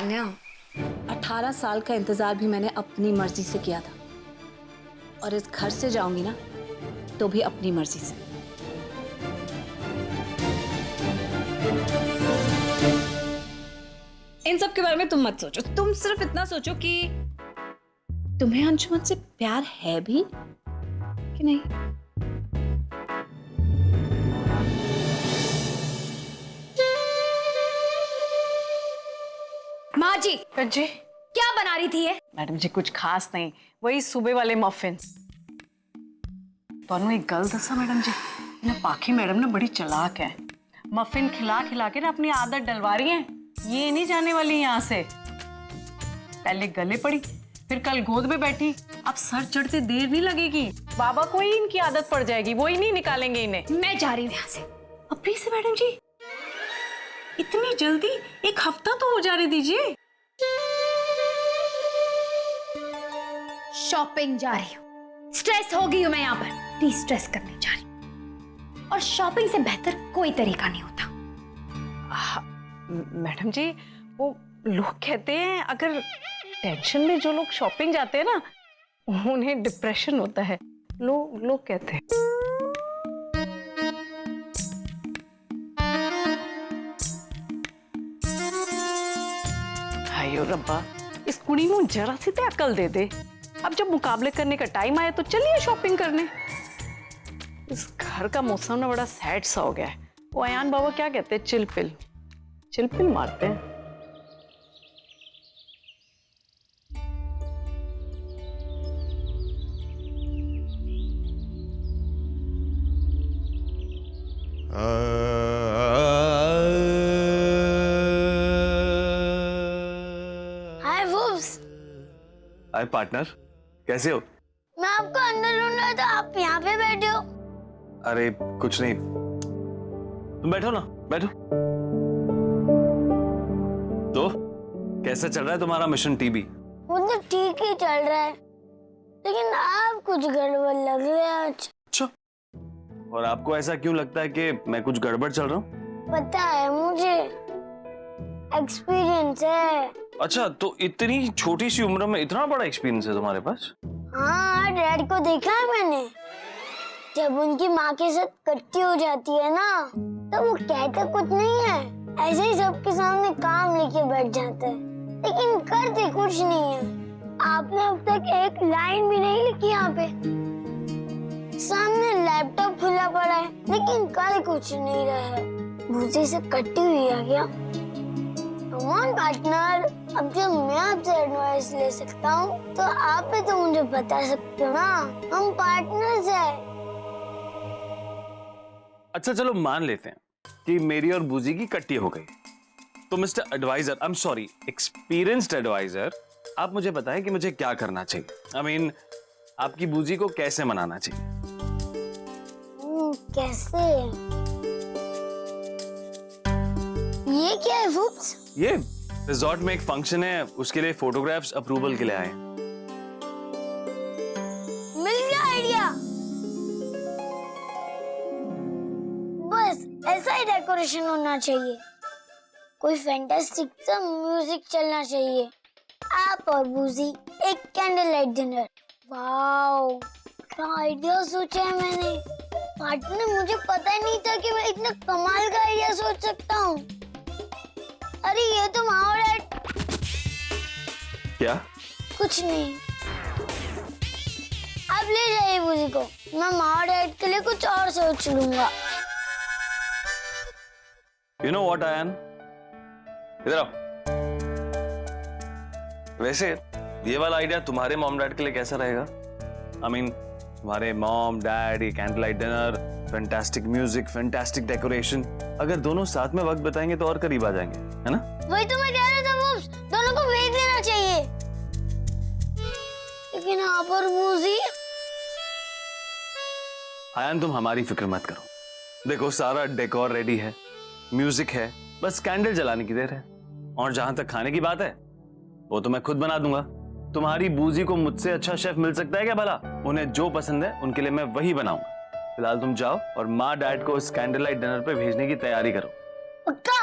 तान्या, 18 साल का इंतजार भी मैंने अपनी मर्जी से किया था, और इस घर से जाऊंगी ना तो भी अपनी मर्जी से। इन सब के बारे में तुम मत सोचो, तुम सिर्फ इतना सोचो कि तुम्हें अंशुमन से प्यार है भी कि नहीं। माँ जी जी क्या बना रही थी ये? मैडम जी कुछ खास नहीं, वही सुबह वाले मफिन। ਤੁਹਾਨੂੰ एक गल दसा मैडम जी, ना पाखी मैडम ना बड़ी चालाक है। मफिन खिला खिला के ना अपनी आदत डलवा रही है। ये नहीं जाने वाली यहाँ से। पहले गले पड़ी, फिर कल गोद में बैठी, अब सर चढ़ते देर नहीं लगेगी। बाबा को ही इनकी आदत पड़ जाएगी, वो ही नहीं निकालेंगे इन्हें। मैं जा रही हूँ यहाँ से। अभी से मैडम जी इतनी जल्दी? एक हफ्ता तो हो जाने दीजिए। शॉपिंग जा रही हूँ, स्ट्रेस हो गई हूँ मैं यहाँ पर, डिस्ट्रेस करने जा रही हूँ। और शॉपिंग से बेहतर कोई तरीका नहीं होता। मैडम जी वो लोग कहते हैं अगर टेंशन में जो लोग शॉपिंग जाते हैं ना उन्हें डिप्रेशन होता है। लोग कहते हैं। हायो रब्बा, इस कुड़ी को जरा सी तो अकल दे दे। अब जब मुकाबले करने का टाइम आया तो चलिए शॉपिंग करने। इस घर का मौसम ना बड़ा सैड सा हो गया है। वो अयान बाबा क्या कहते हैं, चिलपिल मारते हैं। हाय वुब्स। हाय पार्टनर, कैसे हो? मैं आपको अंदर ढूंढ रहा था, आप यहाँ पे बैठे हो। अरे कुछ नहीं, तुम बैठो ना, बैठो। तो कैसा चल रहा है तुम्हारा मिशन टीबी? वो तो ठीक ही चल रहा है, लेकिन आप कुछ गड़बड़ लग रहे हैं आज। अच्छा, और आपको ऐसा क्यों लगता है कि मैं कुछ गड़बड़ चल रहा हूँ? पता है मुझे, एक्सपीरियंस है। अच्छा, तो इतनी छोटी सी उम्र में इतना बड़ा एक्सपीरियंस है तुम्हारे पास? हाँ, डैड को देखा है मैंने। जब उनकी माँ के साथ कट्टी हो जाती है ना, तो वो कहते कुछ नहीं है, ऐसे ही सबके सामने काम लेके बैठ जाते हैं, लेकिन करते कुछ नहीं है। आपने अब तक एक लाइन भी नहीं लिखी यहाँ पे। सामने लैपटॉप खुला पड़ा है, लेकिन कर कुछ नहीं रहा है। मुझे से कट्टी हुई है क्या? कम ऑन पार्टनर, अब जब मैं आपसे एडवाइस ले सकता हूँ तो आप भी तो मुझे बता सकते हो ना, हम पार्टनर्स हैं। अच्छा चलो मान लेते हैं कि मेरी और बूजी की कट्टी हो गई, तो mister adviser, I am sorry, experienced adviser, आप मुझे बताएं कि मुझे क्या करना चाहिए। आई मीन आपकी बूजी को कैसे मनाना चाहिए? कैसे? ये क्या है वुप्स? ये रिजॉर्ट में एक फंक्शन है, उसके लिए फोटोग्राफ्स अप्रूवल के लिए आए। मिल गया आइडिया। बस ऐसा ही डेकोरेशन होना चाहिए, कोई फैंटास्टिक सा म्यूजिक चलना चाहिए। आप और बूजी एक कैंडल लाइट डिनर। वाओ, क्या आइडिया सोचा है मैंने। पार्टनर, मुझे पता ही नहीं था कि मैं इतना कमाल का आइडिया सोच सकता हूँ। अरे ये तो माँ और डैड। क्या? कुछ नहीं, आप ले जाइए बूजी को, मैं माँ और डैड के लिए कुछ और सोच लूंगा। You know what, आयन, इधर आओ। वैसे ये वाला आइडिया तुम्हारे मॉम डैड के लिए कैसा रहेगा? I mean, तुम्हारे मॉम डैड, ये candle light dinner, fantastic music, fantastic decoration, अगर दोनों साथ में वक्त बिताएंगे तो और करीब आ जाएंगे, है ना? वही तो मैं कह रहा था वुप्स, दोनों को भेज देना चाहिए। लेकिन आप और बूजी? आयन तुम हमारी फिक्र मत करो, देखो सारा डेकोर रेडी है, म्यूजिक है, बस कैंडल जलाने की देर है। और जहां तक खाने की बात है वो तो मैं खुद बना दूंगा। तुम्हारी बूजी को मुझसे अच्छा शेफ मिल सकता है क्या भला? उन्हें जो पसंद है उनके लिए मैं वही बनाऊंगा। फिलहाल तुम जाओ और माँ डैड को इस कैंडल लाइट डिनर पे भेजने की तैयारी करो। पक्का?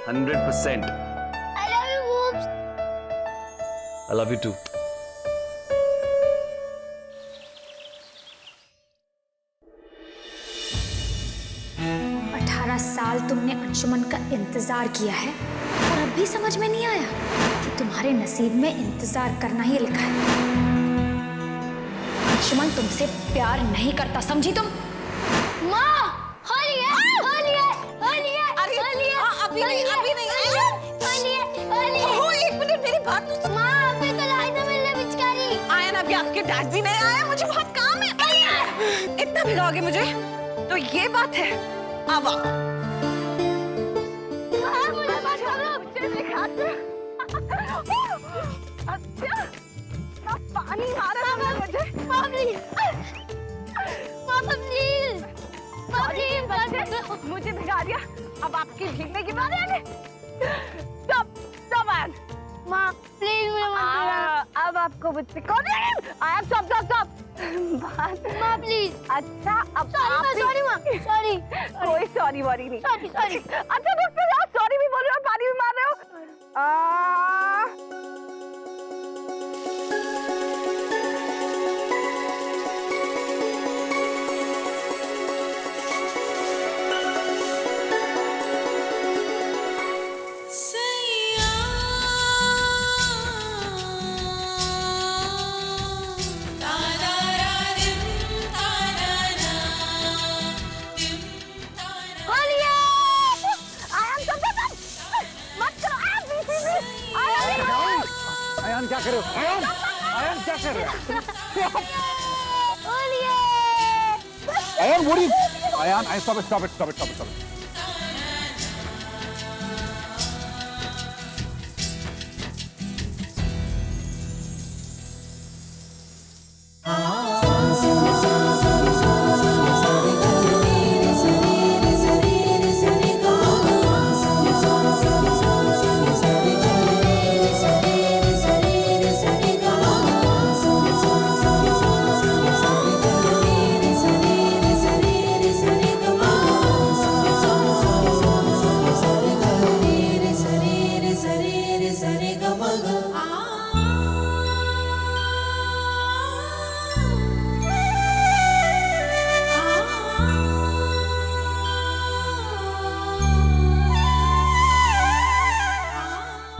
100%। I love you, Whoops. I love you too. 18 साल तुमने अंशुमन का इंतजार किया है और अब भी समझ में नहीं आया कि तुम्हारे नसीब में इंतजार करना ही लिखा है। अंशुमन तुमसे प्यार नहीं करता, समझी तुम? माँ होली है, होली है, होली है, अरे, होली है, अभी नहीं, अभी नहीं। होली है, होली है। ओहो, एक मिनट मेरी बात तो सुन। माँ अभी तो लाई तो मिलने पिचकारी। आयन, अभी आपके डैड भी नहीं आया, मुझे बहुत काम है। इतना भिगोगे मुझे? तो ये बात है। अब आओ। मुझे मत छोड़ो। मुझे दिखाते। अच्छा, सब पानी मारा था मुझे। मुझे भिगा दिया। अब आपकी भीगने की बात है। Stop, stop ion. माँ प्लीज मुझे मत छोड़ो। अब आपको मुझसे कौन आया? Stop, stop, stop. माँ प्लीज। अच्छा, अब सॉरी माँ, सॉरी। कोई सॉरी वॉरी नहीं। Sorry, sorry. अच्छा रुक तो जाओ, सॉरी भी बोल रहे हो, पानी भी मार रहे हो। आयान क्या कर रहे हो? आयान, आयान क्या कर रहे हो? Ayaan what are you? Ayaan, stop it, stop it, stop it, stop it, stop it.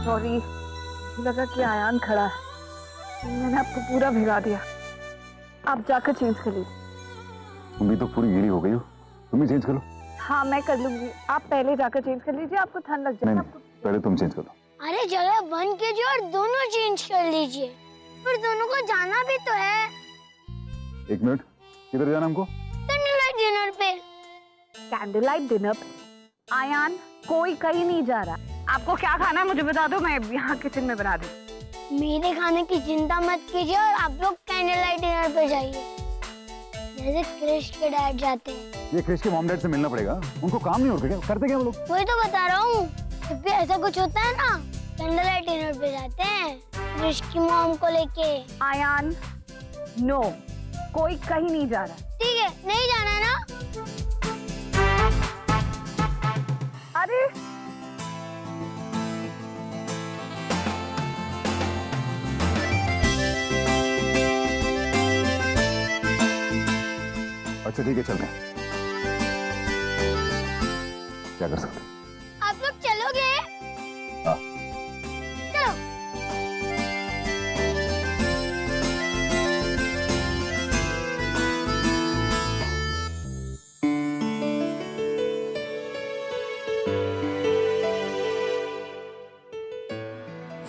Sorry, मुझे लगा कि आयान खड़ा है, मैंने आपको पूरा भिगा दिया। आप जाकर चेंज कर लीजिए। तुम भी तो पूरी गीली हो गई हो, तुम ही चेंज कर लो। हाँ मैं कर लूंगी, आप पहले जाकर चेंज कर लीजिए, आपको ठंड लग नहीं, जाएगी। नहीं, पहले तुम चेंज कर लो। अरे जगह बंद कीजिए और दोनों चेंज कर लीजिए, फिर दोनों को जाना भी तो है। एक मिनट, किधर जाना हमको? डिनर पे। कैंडल लाइट डिनर पे? आयान, कोई कहीं नहीं जा रहा। आपको क्या खाना है मुझे बता दो, मैं यहाँ किचन में बना दूँ। मेरे खाने की चिंता मत कीजिए और आप लोग कैंडल लाइट डिनर पे जाइए, जैसे क्रिश के डैड जाते हैं। ये क्रिश के मॉम डैड से मिलना पड़ेगा, उनको काम नहीं होता क्या? करते क्या वो लोग? वही तो बता रहा हूँ, जब भी ऐसा कुछ होता है ना, कैंडल लाइट डिनर पे जाते हैं क्रिश की मॉम को लेके। आयान, नो, कोई कहीं नहीं जा रहा। ठीक है, नहीं जाना है ना? अरे अच्छा ठीक है, चलते हैं। क्या कर सकते? आप लोग चलोगे? हाँ। चलो।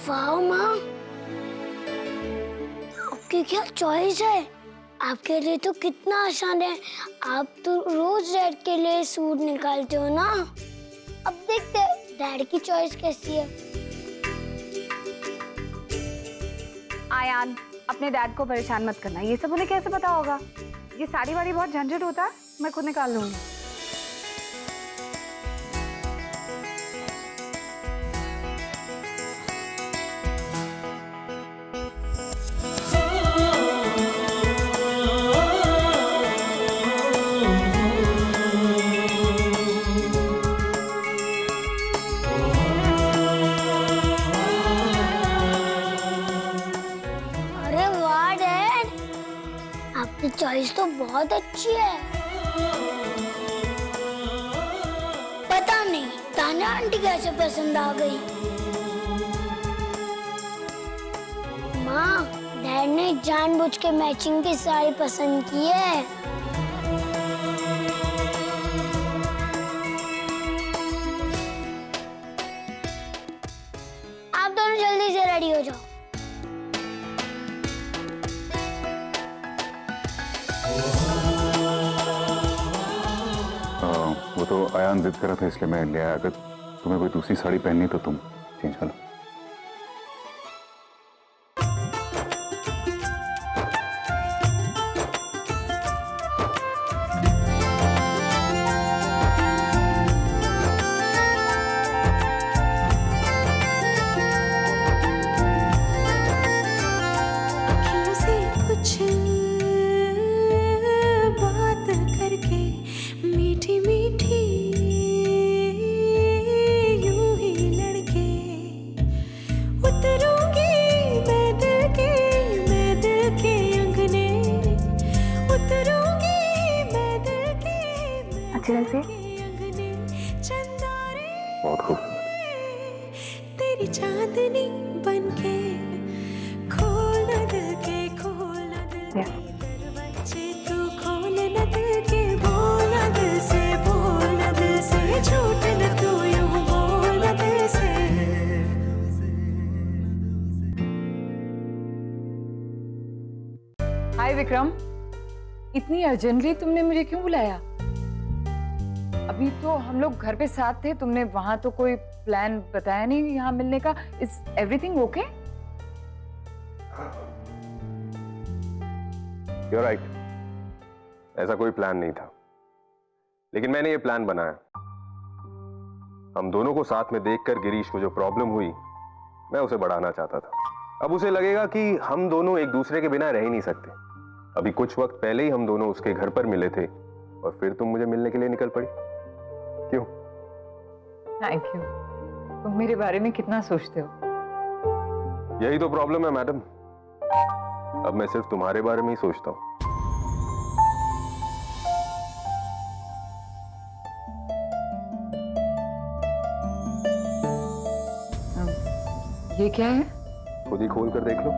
वाह माँ, आपकी क्या चॉइस है। आपके लिए तो कितना आसान है, आप तो रोज डैड के लिए सूट निकालते हो ना। अब देखते हैं डैड की चॉइस कैसी है। आयान, अपने डैड को परेशान मत करना, ये सब उन्हें कैसे पता होगा? ये साड़ी वाड़ी बहुत झंझट होता है, मैं खुद निकाल लूंगी। वॉइस तो बहुत अच्छी है। पता नहीं तान्या आंटी कैसे पसंद आ गई। माँ, डैड ने जानबूझ के मैचिंग की साड़ी पसंद की है। आप दोनों जल्दी से रेडी हो जाओ। वो तो आयान जिद कर रहा था इसलिए मैं ले आया। अगर तुम्हें कोई दूसरी साड़ी पहननी तो तुम चेंज कर लो। अखियों से कुछ बात करके मीठी मीठी यूं ही लड़के उतरूंगी मैं दिल के अंगने उतरूंगी मैं दिल के अच्छी से अंगने चंदारे बहुत खूबसूरत। तेरी चांदनी बनके खोलना दिल के खोलना दिल के दरवाजे तू खोलना दिल के बोलना दिल से झूठ न तू यूं बोलना दिल से। हाय विक्रम, इतनी अर्जेंटली तुमने मुझे क्यों बुलाया? अभी तो हम लोग घर पे साथ थे, तुमने वहां तो कोई प्लान बताया नहीं यहाँ मिलने का। Is everything okay? You're right. ऐसा कोई प्लान नहीं था, लेकिन मैंने ये प्लान बनाया। हम दोनों को साथ में देखकर गिरीश को जो प्रॉब्लम हुई, मैं उसे बढ़ाना चाहता था। अब उसे लगेगा कि हम दोनों एक दूसरे के बिना रह ही नहीं सकते। अभी कुछ वक्त पहले ही हम दोनों उसके घर पर मिले थे और फिर तुम मुझे मिलने के लिए निकल पड़ी। क्यों? Thank you. तुम मेरे बारे में कितना सोचते हो। यही तो प्रॉब्लम है मैडम, अब मैं सिर्फ तुम्हारे बारे में ही सोचता हूँ। ये क्या है? खुद ही खोल कर देख लो।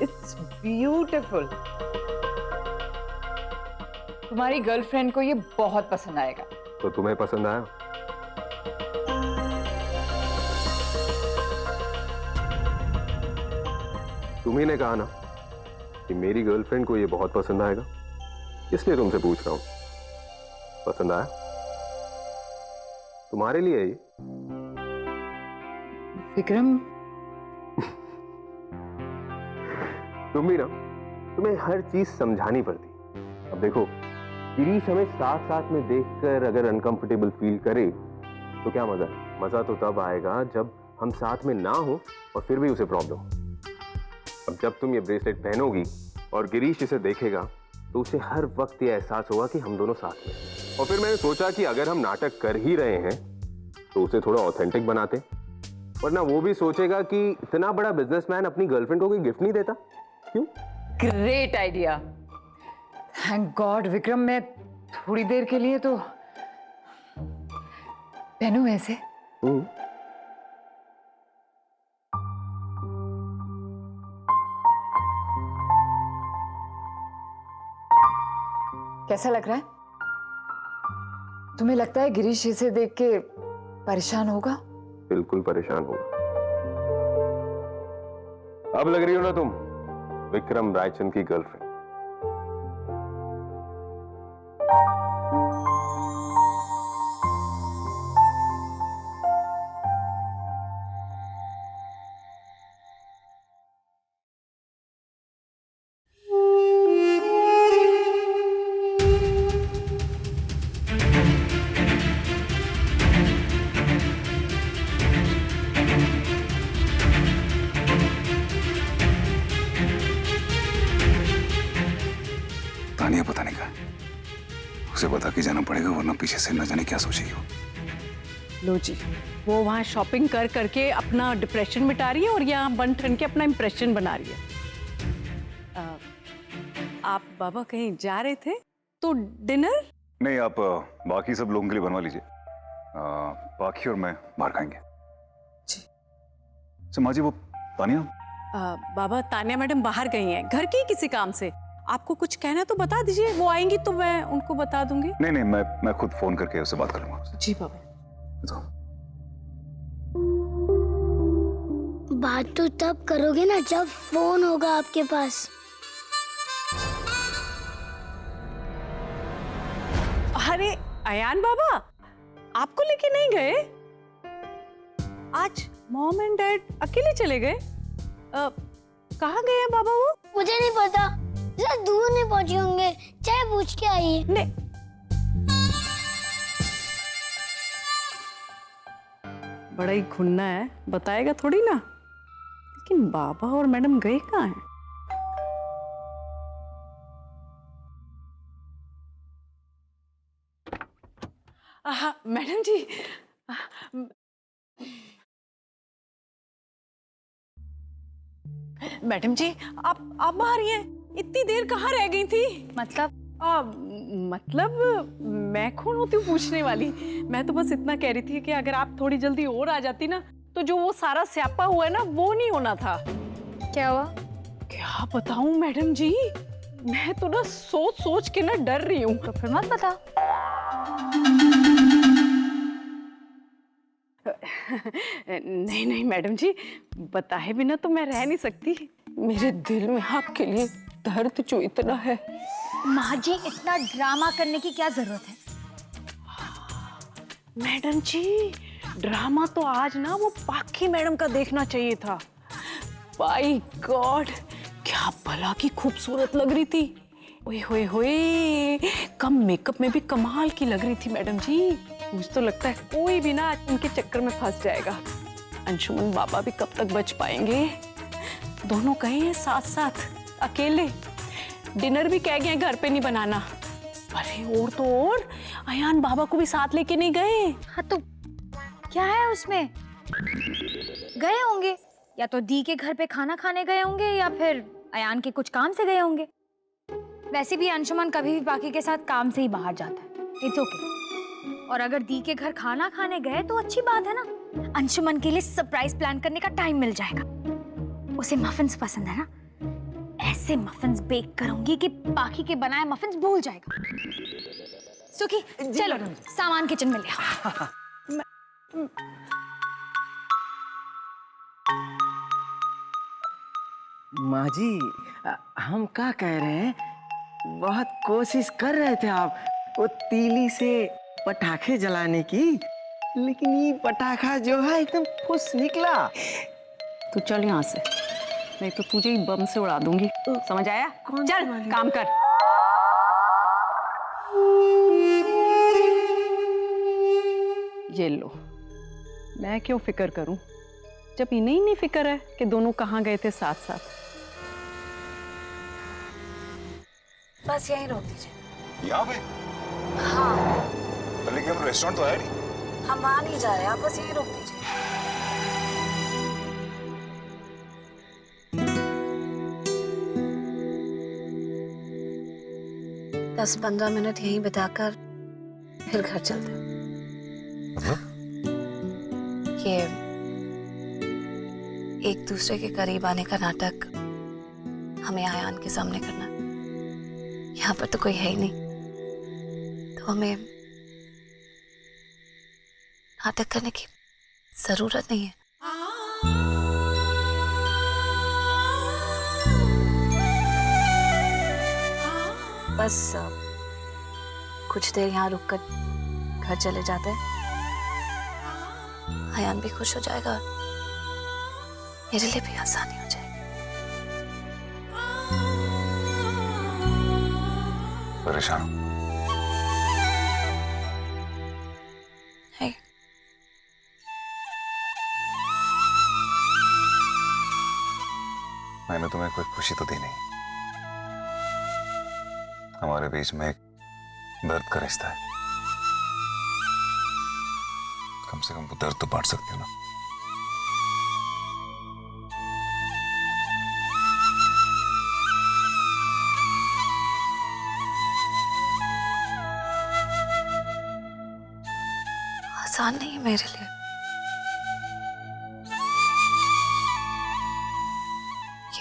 It's beautiful. तुम्हारी गर्लफ्रेंड को ये बहुत पसंद आएगा। तो तुम्हें पसंद आया? तुम्ही ने कहा ना कि मेरी गर्लफ्रेंड को ये बहुत पसंद आएगा, इसलिए तुमसे पूछ रहा हूं, पसंद आया? तुम्हारे लिए है ये। विक्रम, तुम भी ना, तुम्हें हर चीज समझानी पड़ती। अब देखो, गिरीश हमें साथ साथ में देखकर अगर अनकंफर्टेबल फील करे तो क्या मजा है? मजा तो तब आएगा जब हम साथ में ना हो और फिर भी उसे प्रॉब्लम हो। अब जब तुम ये ब्रेसलेट पहनोगी और गिरीश इसे देखेगा तो उसे हर वक्त ये एहसास होगा कि हम दोनों साथ में। और फिर मैंने सोचा कि अगर हम नाटक कर ही रहे हैं तो उसे थोड़ा ऑथेंटिक बनाते, वरना वो भी सोचेगा कि इतना बड़ा बिजनेसमैन अपनी गर्लफ्रेंड को कोई गिफ्ट नहीं देता। क्यों? Great idea. Thank God Vikram, मैं थोड़ी देर के लिए तो पहनूं ऐसे? कैसा लग रहा है? तुम्हें लगता है गिरीश इसे देख के परेशान होगा? बिल्कुल परेशान होगा। अब लग रही हो ना तुम विक्रम रायचंद की गर्लफ्रेंड। तानिया पता नहीं कहा, उसे बता के जाना पड़ेगा, वरना पीछे से न जाने क्या सोचेगी वो। लो जी, वो वहाँ शॉपिंग कर करके अपना डिप्रेशन मिटा रही है और यहाँ बन ठन के अपना इम्प्रेशन बना रही है। आप बाबा कहीं जा रहे थे तो डिनर? नहीं, आप बाकी सब लोगों के लिए बनवा लीजिए। बाकी और मैं बाहर खाएंगे। जी। माँ जी, वो तानिया? बाबा, तानिया मैडम बाहर गई हैं घर के ही किसी काम से। आपको कुछ कहना तो बता दीजिए, वो आएंगी तो मैं उनको बता दूंगी। नहीं, मैं खुद फोन करके उससे बात कर लूंगा। जी बाबा। बात तो तब करोगे ना जब फोन होगा आपके पास। अरे अयान बाबा, आपको लेके नहीं गए? आज मॉम एंड डैड अकेले चले गए? कहाँ गए हैं बाबा वो? मुझे नहीं पता, ज्यादा दूर नहीं पहुंचे होंगे, चाहे पूछ के आइए। नहीं, बड़ा ही खुन्ना है, बताएगा थोड़ी ना। लेकिन बाबा और मैडम गए कहाँ हैं? मैडम जी, मैडम जी, आप बाहर ही हैं? इतनी देर कहाँ रह गई थी? मतलब मैं कौन होती हूँ पूछने वाली? मैं तो बस इतना कह रही थी कि अगर आप थोड़ी जल्दी और आ जाती ना, तो जो वो सारा स्यापा हुआ है ना, वो नहीं होना था। क्या हुआ? क्या बताऊं मैडम जी, मैं तो ना सोच सोच के ना डर रही हूँ। तो फिर मत बता। नहीं मैडम जी, बताए बिना तो मैं रह नहीं सकती। मेरे दिल में आपके लिए दर्द जो इतना है। माँ जी, इतना ड्रामा करने की क्या जरूरत है? मैडम जी, ड्रामा तो आज ना वो पाखी मैडम का देखना चाहिए था। बाय गॉड, क्या भला की खूबसूरत लग रही थी। ओए होए होए, कम मेकअप में भी कमाल की लग रही थी मैडम जी। मुझे तो लगता है कोई भी ना उनके चक्कर में फंस जाएगा। अंशुमन बाबा भी कब तक बच पाएंगे? दोनों गए हैं साथ साथ, अकेले। डिनर भी कह गए हैं घर पे नहीं बनाना। अरे और तो और, अयान बाबा को भी साथ लेके नहीं गए। हाँ तो क्या है उसमें? गए होंगे, या तो दी के घर पे खाना खाने गए होंगे, या फिर अयान के कुछ काम से गए होंगे। वैसे भी अंशुमन कभी भी बाकी के साथ काम से ही बाहर जाता है। It's okay. और अगर दी के घर खाना खाने गए तो अच्छी बात है ना, अंशुमन के लिए सरप्राइज प्लान करने का टाइम मिल जाएगा। उसे मफिन्स पसंद है ना, ऐसे मफिन्स बेक करूंगी कि बाकी के बनाए मफिन्स भूल जाएगा। सुखी, चलो सामान किचन में ले आओ। माँ जी, हम क्या कह रहे हैं, बहुत कोशिश कर रहे थे आप वो तीली से पटाखे जलाने की, लेकिन ये पटाखा जो है एकदम फुस निकला। तू चल यहाँ से, नहीं तो तुझे ही बम से उड़ा दूंगी। समझ आया? चल काम कर। ये लो, मैं क्यों फिक्र करूं जब इन्हें ही नहीं फिक्र है कि दोनों कहाँ गए थे साथ साथ। बस यहीं रोक दीजिए। यहाँ पे? हाँ, लेकिन रेस्टोरेंट तो है नहीं। हम वहां नहीं जा रहे, आप बस यहीं रोक दीजिए। 10-15 मिनट यहीं बिताकर फिर घर चलते हैं। ये एक दूसरे के करीब आने का नाटक हमें आयान के सामने करना है। यहाँ पर तो कोई है ही नहीं, तो हमें नाटक करने की जरूरत नहीं है। बस कुछ देर यहाँ रुककर घर चले जाते हैं, अयान भी खुश हो जाएगा, मेरे लिए भी आसानी हो जाएगी। परेशान हूं। है। मैंने तुम्हें कोई खुशी तो दी नहीं। हमारे बीच में एक दर्द का रिश्ता है, कम से कम वो दर्द तो बांट सकते हैं ना। आसान नहीं है मेरे लिए।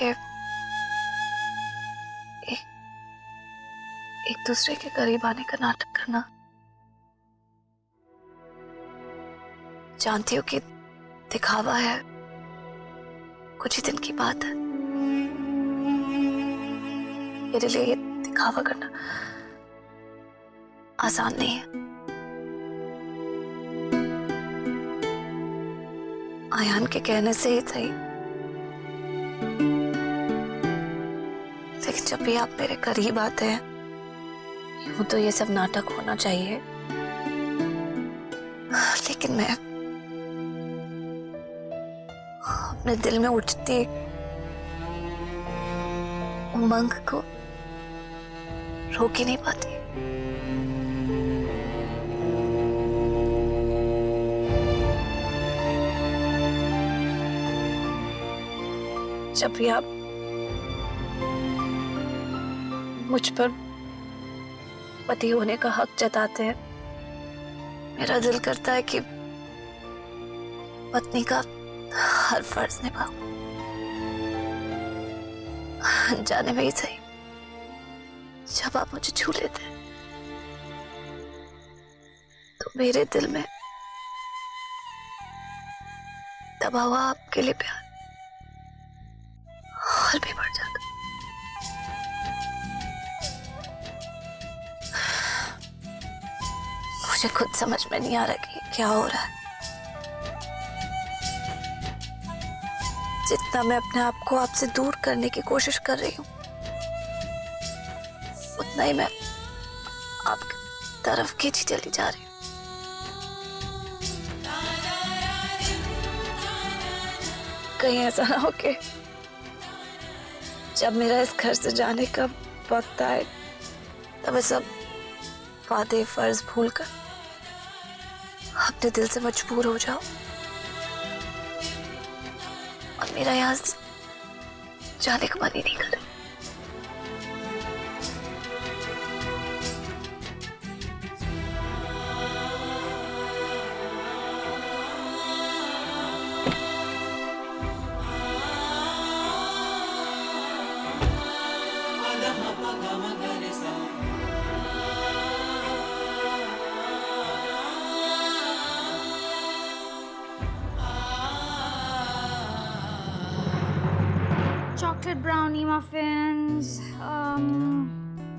ये एक दूसरे के करीब आने का नाटक करना। जानती हूँ कि दिखावा है, कुछ ही दिन की बात है। मेरे लिए ये दिखावा करना आसान नहीं है। आयान के कहने से ही सही, लेकिन जब भी आप मेरे करीब आते हैं, यूं तो ये सब नाटक होना चाहिए, लेकिन मैं अपने दिल में उठती उमंग को रोक ही नहीं पाती। जब भी आप मुझ पर पति होने का हक जताते हैं, मेरा दिल करता है कि पत्नी का हर फर्ज निभाऊं, अनजाने में ही सही। जब आप मुझे छू लेते हैं तो मेरे दिल में दबा हुआ आपके लिए प्यार और भी बढ़ जाता। मुझे खुद समझ में नहीं आ रहा कि क्या हो रहा है। जितना मैं अपने आप को आपसे दूर करने की कोशिश कर रही हूँ, उतना ही मैं आपकी तरफ खींची चली जा रही हूँ। कहीं ऐसा ना हो कि जब मेरा इस घर से जाने का वक्त आए, तब मैं सब वादे फर्ज भूलकर अपने दिल से मजबूर हो जाओ और मेरा यहाँ से जाने का मन ही नहीं करे। Chocolate brownie muffins,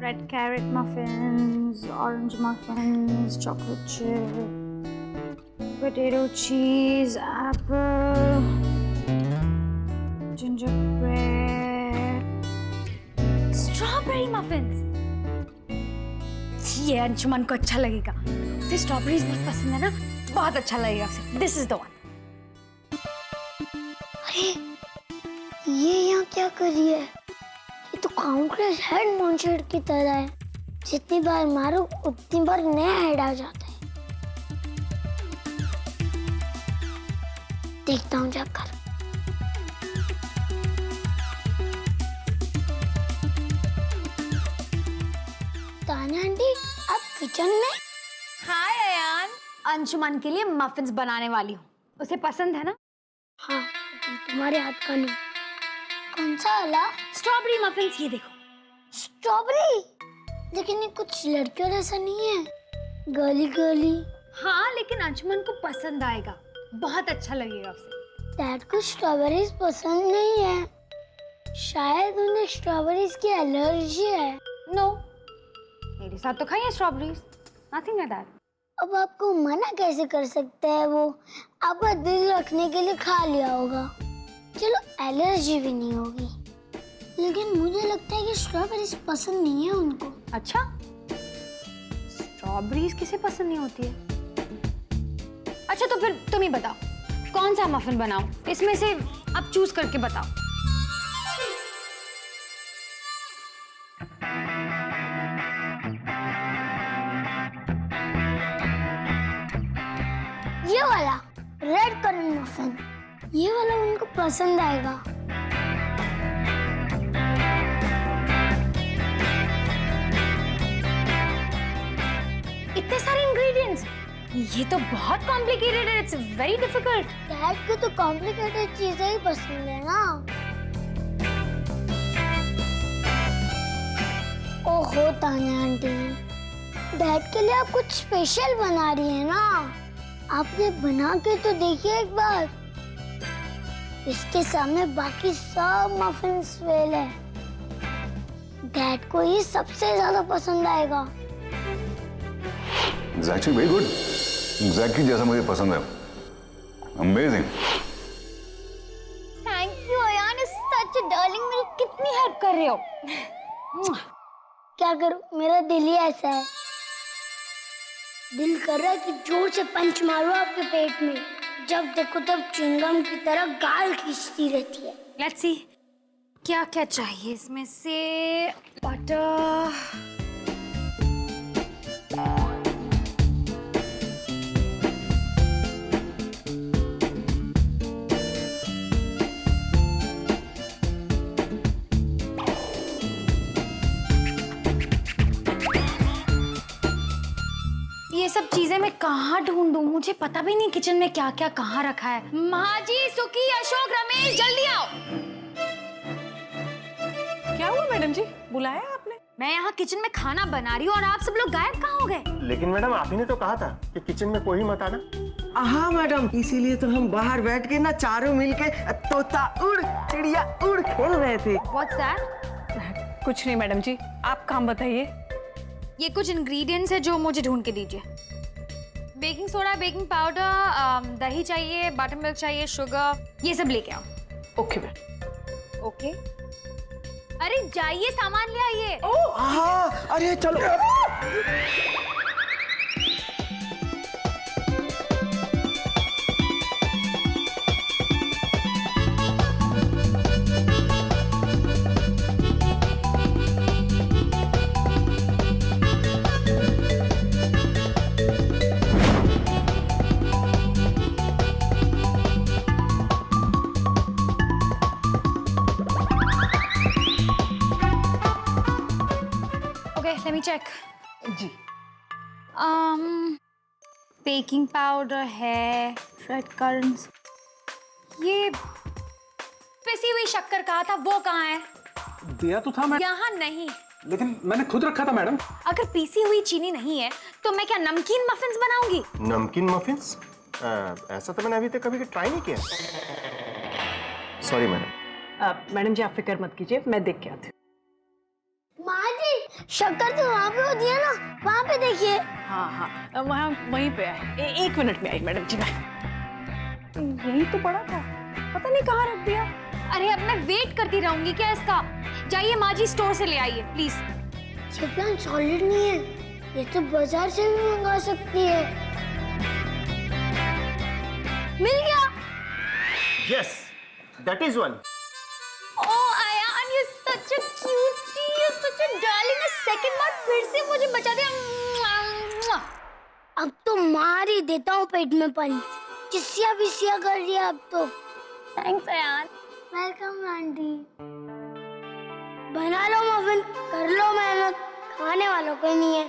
red carrot muffins, orange muffins, chocolate chip, potato cheese, apple, gingerbread, strawberry muffins. ये अंशुमन को अच्छा लगेगा, उसे स्ट्रॉबेरीज बहुत पसंद है ना, बहुत अच्छा लगेगा उसे। This is the one. ये यहाँ क्या कर रही है? ये तो काउंटलेस हेड मॉन्स्टर की तरह है। जितनी बार मारो उतनी बार नया हेड आ जाता है। देखता हूँ जाकर। तान्या आंटी, आप किचन में? हाय अयान, अंशुमन के लिए मफिन्स बनाने वाली हूँ। उसे पसंद है ना? हाँ, लेकिन तुम्हारे हाथ का नहीं। कौन सा वाला? स्ट्रॉबेरी मफिन्स, ये देखो। स्ट्रॉबेरी? लेकिन ये कुछ लड़कियों जैसा नहीं है, गर्ली गर्ली। हाँ, लेकिन अंशुमन को पसंद आएगा, बहुत अच्छा लगेगा उसे। डैड को स्ट्रॉबेरीज पसंद नहीं है, शायद उन्हें स्ट्रॉबेरीज की एलर्जी है। नो, मेरे साथ तो खाइए स्ट्रॉबेरीज, नथिंग लाइक दैट। अब आपको मना कैसे कर सकता है वो? आपका दिल रखने के लिए खा लिया होगा। चलो एलर्जी भी नहीं होगी, लेकिन मुझे लगता है कि स्ट्रॉबेरीज पसंद नहीं है उनको। अच्छा, स्ट्रॉबेरीज किसे पसंद नहीं होती है? अच्छा, तो फिर तुम ही बताओ, कौन सा मफिन बनाऊं? इसमें से अब चूज करके बताओ। ये वाला? ये वाला उनको पसंद आएगा। इतने सारे इंग्रेडिएंट्स, ये तो बहुत कॉम्प्लिकेटेड है, इट्स वेरी डिफिकल्ट। डैड को तो कॉम्प्लिकेटेड चीजें ही पसंद है ना। ओहो तान्या आंटी, डैड के लिए आप कुछ स्पेशल बना रही है ना, आपने बना के तो देखिए एक बार। इसके सामने बाकी सब मफिन्स फेल है, डैड को ये सबसे ज्यादा पसंद आएगा। एक्चुअली वेरी गुड, एग्जैक्टली जैसा मुझे पसंद है। अमेजिंग। थैंक यू अयान, सच डार्लिंग, मेरी कितनी हेल्प कर रहे हो। क्या करूं, मेरा दिल ही ऐसा है। दिल कर रहा है कि जोर से पंच मारो आपके पेट में, जब देखो तब चिंगम की तरह गाल खींचती रहती है। लेट्स सी क्या क्या चाहिए इसमें से। बटर, ये सब चीजें मैं कहाँ ढूंढूं, मुझे पता भी नहीं किचन में क्या क्या कहाँ रखा है। महाजी, सुकी, अशोक, रमेश, जल्दी आओ। क्या हुआ मैडम जी, बुलाया आपने? मैं यहाँ किचन में खाना बना रही हूँ और आप सब लोग गायब कहाँ हो गए? लेकिन मैडम आप ही ने तो कहा था कि किचन में कोई मत आना। हाँ मैडम, इसीलिए तो हम बाहर बैठ के ना चारों मिलके तोता उड़ चिड़िया उड़ खेल रहे थे। What's that? कुछ नहीं मैडम जी, आप काम बताइए। ये कुछ इंग्रेडिएंट्स है जो मुझे ढूंढ के दीजिए। बेकिंग सोडा, बेकिंग पाउडर, दही चाहिए, बटर मिल्क चाहिए, शुगर, ये सब लेके आओ। Okay ma'am. ओके। अरे जाइए, सामान ले आइए। हाँ, अरे चलो। Let me check. जी। बेकिंग पाउडर है, रेड कर्न्स, ये पिसी हुई शक्कर कहा था, वो कहाँ है? दिया तो था मैं, यहाँ नहीं। लेकिन मैंने खुद रखा था मैडम। अगर पीसी हुई चीनी नहीं है तो मैं क्या नमकीन मफिन्स बनाऊंगी? नमकीन मफिन्स? ऐसा तो मैंने अभी तक कभी ट्राई नहीं किया। Sorry madam. मैडम जी आप फिक्र मत कीजिए, मैं देख के आती हूँ। माँ जी, शक्कर तो वहाँ पे होती है ना, वहाँ पे देखिए। हाँ हाँ, वहाँ वहीं पे है। एक मिनट में आई मैडम जी। मैं यही तो पड़ा था, पता नहीं कहाँ रख दिया। अरे अब मैं वेट करती रहूंगी क्या इसका? जाइए माँ जी, स्टोर से ले आइए प्लीज। ये प्लान सॉलिड नहीं है, ये तो बाजार से भी मंगा सकती है। मिल गया। Yes, that is one. Oh Ayan, you're such a cutie, you're such a darling। Second बार फिर से मुझे बचा दिया। अब तो मार ही देता हूँ पेट में पंच, चिसिया बिसिया कर दिया अब तो। थैंक्स अयान। Welcome aunty. बना लो मफिन, कर लो मेहनत, खाने वालों को नहीं है।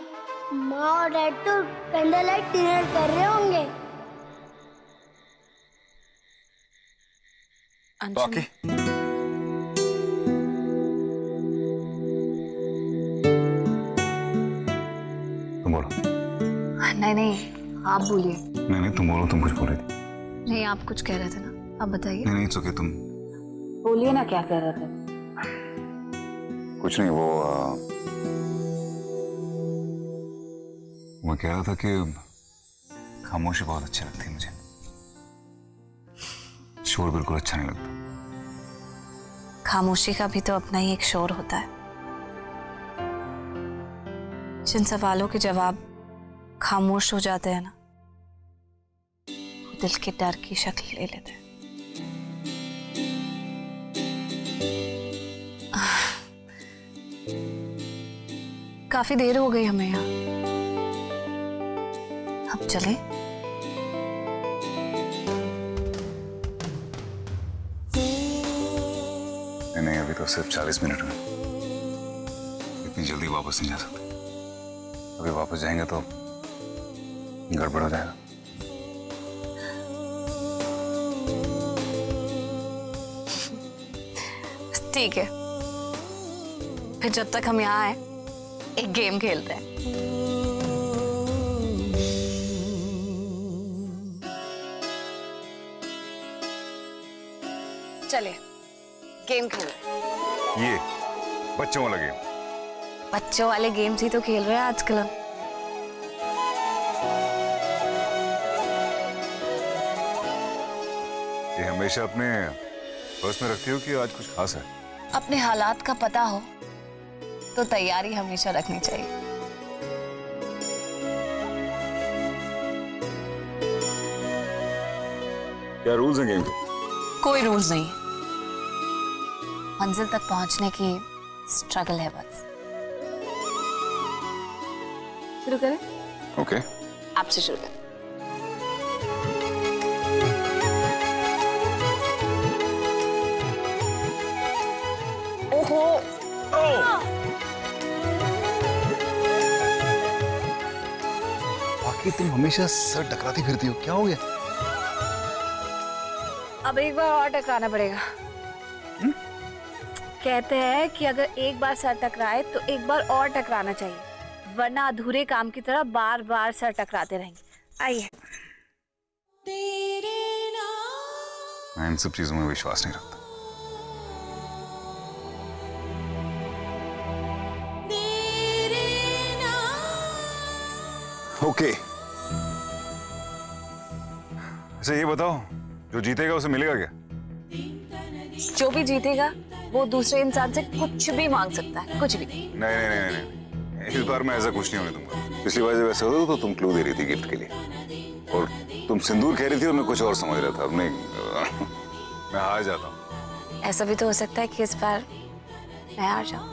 माँ और डैड तो कैंडल लाइट डिनर कर रहे होंगे। बाकी तुम बोलो। नहीं नहीं, आप बोलिए। नहीं तुम बोलो, तुम कुछ बोल रही थी। नहीं, आप कुछ कह रहे थे ना, आप बताइए। नहीं इट्स ओके, तुम बोलिए ना, क्या कह रहे थे? कुछ नहीं। मैं कह रहा था कि खामोशी बहुत अच्छी लगती है मुझे, शोर बिल्कुल अच्छा नहीं लगता। खामोशी का भी तो अपना ही एक शोर होता है। जिन सवालों के जवाब खामोश हो जाते हैं ना, वो दिल के डर की शक्ल ले लेते हैं। काफी देर हो गई हमें यहाँ, अब चले? नहीं, अभी तो सिर्फ 40 मिनट में, इतनी जल्दी वापस नहीं जा सकते। अभी वापस जाएंगे तो गड़बड़ हो जाएगा। ठीक है, फिर जब तक हम यहाँ आए एक गेम खेलते हैं। चलिए गेम खेल रहे हैं। ये बच्चों वाला गेम? बच्चों वाले गेम्स ही तो खेल रहे हैं आजकल हम। ये हमेशा अपने पर्स में रखती हो कि आज कुछ खास है? अपने हालात का पता हो तो तैयारी हमेशा रखनी चाहिए। क्या रूल्स हैं गेम के? कोई रूल्स नहीं, मंजिल तक पहुंचने की स्ट्रगल है बस। शुरू करें? ओके। आपसे शुरू करें। ओहो, बाकी तुम हमेशा सर टकराती फिरती हो, क्या हो गया? अब एक बार और टकराना पड़ेगा। कहते हैं कि अगर एक बार सर टकराए तो एक बार और टकराना चाहिए, वरना अधूरे काम की तरह बार बार सर टकराते रहेंगे। आइए। मैं इन सब चीजों में विश्वास नहीं रखता। ओके। अच्छा ये बताओ, जो जीतेगा उसे मिलेगा क्या? जो भी जीतेगा वो दूसरे इंसान से कुछ भी मांग सकता है, कुछ भी। नहीं नहीं नहीं नहीं, इस बार मैं ऐसा कुछ नहीं होने दूंगा। पिछली बार जब ऐसा होता तो तुम क्लू दे रही थी गिफ्ट के लिए, और तुम सिंदूर कह रही थी और मैं कुछ और समझ रहा था। अब नहीं, मैं हार जाता हूँ। ऐसा भी तो हो सकता है कि इस बार मैं हार जाऊं।